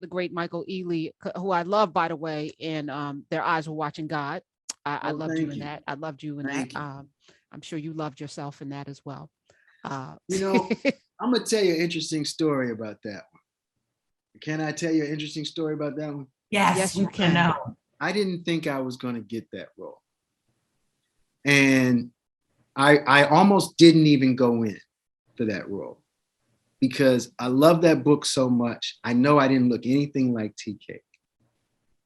the great Michael Ealy, who I love, by the way, and Their Eyes Were Watching God. I Oh, loved you thank in you. that. I loved you in that. Thank you. I'm sure you loved yourself in that as well. Uh, You know, I'm gonna tell you an interesting story about that one. Can I tell you an interesting story about that one? Yes, yes, we you want to can. know. I didn't think I was gonna get that role. And I almost didn't even go in for that role because I love that book so much. I know I didn't look anything like TK.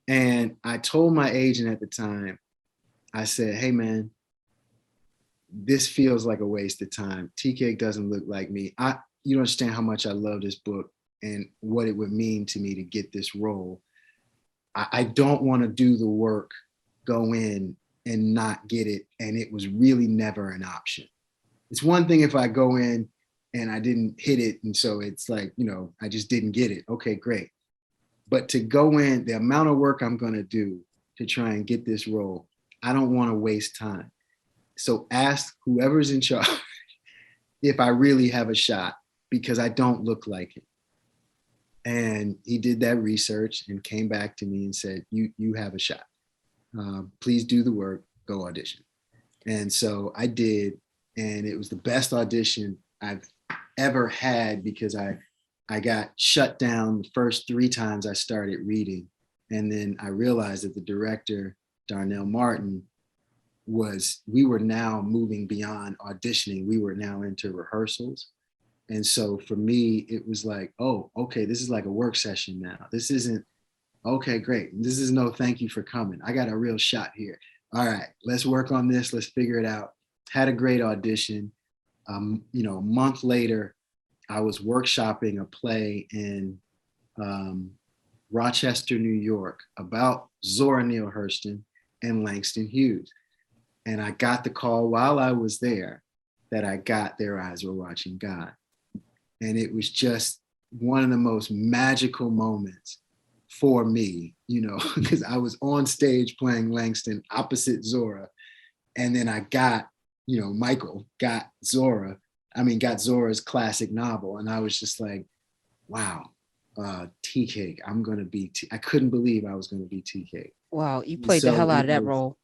And I told my agent at the time, I said, hey man, this feels like a waste of time. TK doesn't look like me. You don't understand how much I love this book and what it would mean to me to get this role. I don't want to do the work, go in and not get it. And it was really never an option. It's one thing if I go in and I didn't hit it. And so it's like, I just didn't get it. Okay, great. But to go in, the amount of work I'm going to do to try and get this role, I don't want to waste time. So ask whoever's in charge if I really have a shot because I don't look like him. And he did that research and came back to me and said, you have a shot. Please do the work, go audition. And so I did. And it was the best audition I've ever had because I got shut down the first 3 times I started reading. And then I realized that the director, Darnell Martin, we were now moving beyond auditioning. We were now into rehearsals. And so for me, it was like, oh, okay, this is like a work session now. This isn't, okay, great. This is no thank you for coming. I got a real shot here. All right, let's work on this. Let's figure it out. Had a great audition. A month later, I was workshopping a play in Rochester, New York about Zora Neale Hurston and Langston Hughes. And I got the call while I was there that I got Their Eyes Were Watching God. And it was just one of the most magical moments for me, because I was on stage playing Langston opposite Zora. And then I got, Michael got got Zora's classic novel. And I was just like, wow, TK, I'm going to be, I couldn't believe I was going to be TK. Wow, you played the hell out of that role.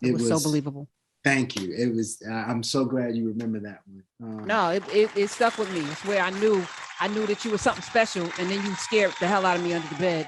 It was so believable. Thank you. It was. I'm so glad you remember that one. No, it stuck with me. It's where I knew that you were something special, and then you scared the hell out of me under the bed.